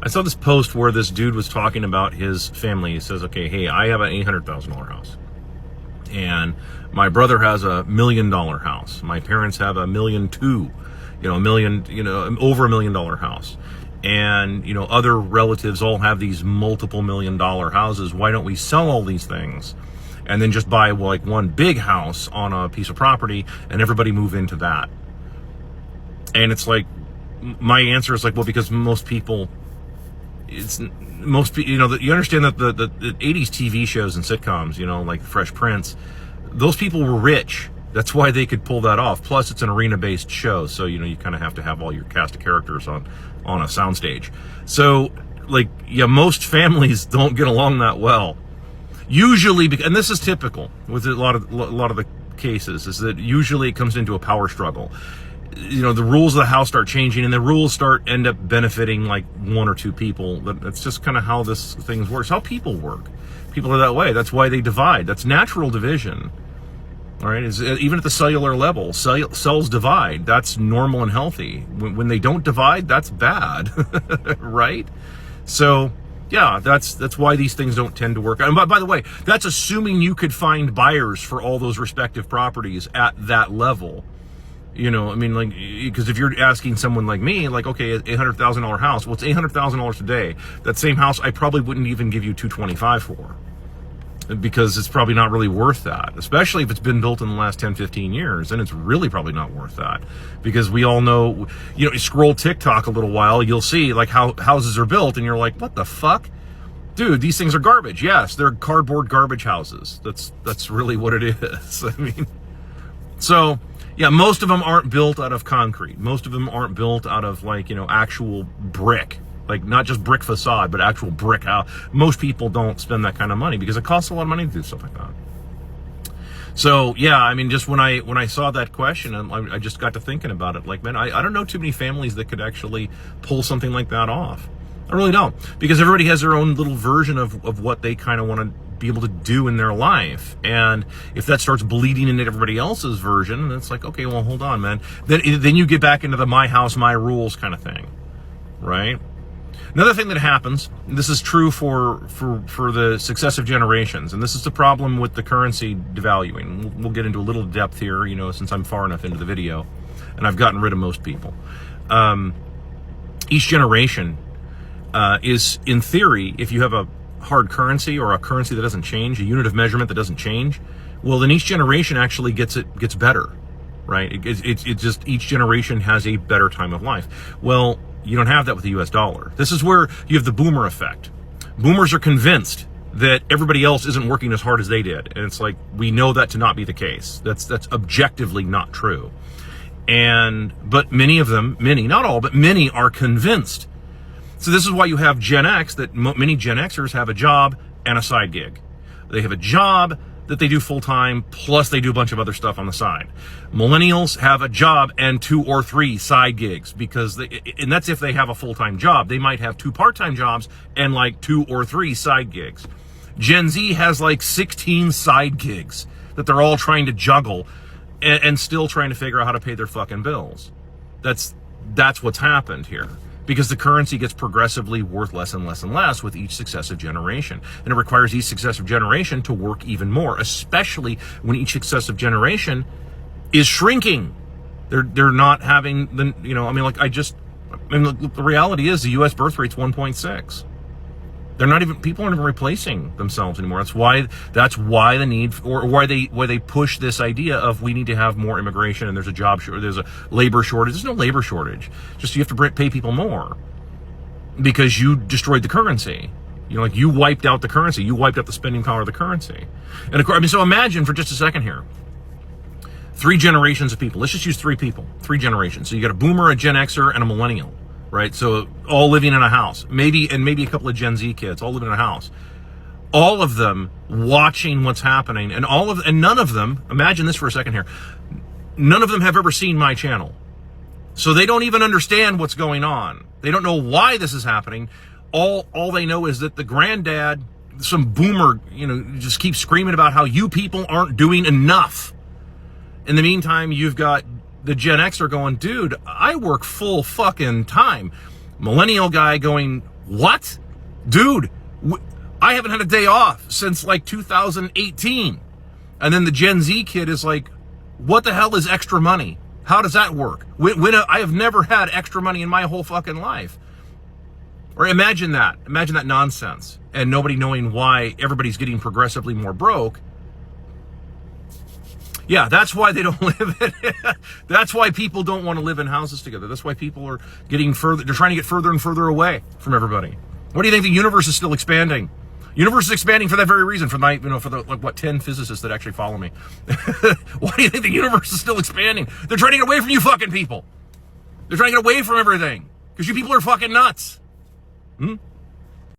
I saw this post where this dude was talking about his family. He says, okay, hey, I have an $800,000 house. And my brother has $1 million house. My parents have $1.2 million, over $1 million house. And, other relatives all have these multiple $1 million houses. Why don't we sell all these things and then just buy like one big house on a piece of property and everybody move into that? And it's like, my answer is like, well, because most people, you understand that the 80s TV shows and sitcoms, like Fresh Prince, those people were rich. That's why they could pull that off. Plus, it's an arena-based show, so you kind of have to have all your cast of characters on a soundstage. So, most families don't get along that well. Usually, and this is typical with a lot of the cases, is that usually it comes into a power struggle. The rules of the house start changing, and the rules end up benefiting like one or two people. That's just kind of how this thing works. How people work. People are that way. That's why they divide. That's natural division. All right, even at the cellular level, cells divide. That's normal and healthy. When they don't divide, that's bad, right? So, yeah, that's why these things don't tend to work. And by the way, that's assuming you could find buyers for all those respective properties at that level. Because if you're asking someone like me, okay, $800,000 house, well, it's $800,000 today. That same house, I probably wouldn't even give you $225,000 for. Because it's probably not really worth that, especially if it's been built in the last 10, 15 years, then it's really probably not worth that. Because we all know, you scroll TikTok a little while, you'll see how houses are built, and you're like, what the fuck? Dude, these things are garbage. Yes, they're cardboard garbage houses. That's really what it is. So, yeah, most of them aren't built out of concrete. Most of them aren't built out of actual brick. Not just brick facade, but actual brick house. Most people don't spend that kind of money because it costs a lot of money to do stuff like that. So, yeah, just when I saw that question, I just got to thinking about it. Man, I don't know too many families that could actually pull something like that off. I really don't. Because everybody has their own little version of what they kind of want to be able to do in their life. And if that starts bleeding into everybody else's version, it's like, okay, well, hold on, man. Then you get back into the my house, my rules kind of thing, right? Another thing that happens, this is true for the successive generations, and this is the problem with the currency devaluing. We'll get into a little depth here, since I'm far enough into the video, and I've gotten rid of most people. Each generation is, in theory, if you have a hard currency or a currency that doesn't change, a unit of measurement that doesn't change, well, then each generation actually gets better, right? It just, each generation has a better time of life. Well, you don't have that with the US dollar. This is where you have the boomer effect. Boomers are convinced that everybody else isn't working as hard as they did. And it's like, we know that to not be the case. That's objectively not true. But many of them, not all, but many are convinced. So this is why you have Gen X, that many Gen Xers have a job and a side gig. They have a job that they do full-time, plus they do a bunch of other stuff on the side. Millennials have a job and 2 or 3 side gigs, and that's if they have a full-time job. They might have 2 part-time jobs and 2 or 3 side gigs. Gen Z has 16 side gigs that they're all trying to juggle and still trying to figure out how to pay their fucking bills. That's what's happened here. Because the currency gets progressively worth less and less and less with each successive generation. And it requires each successive generation to work even more, especially when each successive generation is shrinking. They're not having the, the reality is the US birth rate's 1.6. People aren't even replacing themselves anymore. That's why the need, or why they push this idea of we need to have more immigration, and there's a job shortage, there's a labor shortage. There's no labor shortage. Just you have to pay people more because you destroyed the currency. You wiped out the currency. You wiped out the spending power of the currency. And of course, so imagine for just a second here, 3 generations of people. Let's just use 3 people, 3 generations. So you got a boomer, a Gen Xer, and a millennial. Right, so all living in a house, maybe a couple of Gen Z kids, all living in a house. All of them watching what's happening, and none of them. Imagine this for a second here. None of them have ever seen my channel, so they don't even understand what's going on. They don't know why this is happening. All they know is that the granddad, some boomer, just keeps screaming about how you people aren't doing enough. In the meantime, you've got the Gen X are going, dude, I work full fucking time. Millennial guy going, What? Dude, I haven't had a day off since like 2018. And then the Gen Z kid is like, what the hell is extra money? How does that work? I have never had extra money in my whole fucking life. Or imagine that nonsense. And nobody knowing why everybody's getting progressively more broke. Yeah, that's why they don't live in that's why people don't want to live in houses together. That's why people are getting further, they're trying to get further and further away from everybody. What do you think? The universe is still expanding. Universe is expanding for that very reason, for the 10 physicists that actually follow me. Why do you think the universe is still expanding? They're trying to get away from you fucking people. They're trying to get away from everything. Because you people are fucking nuts.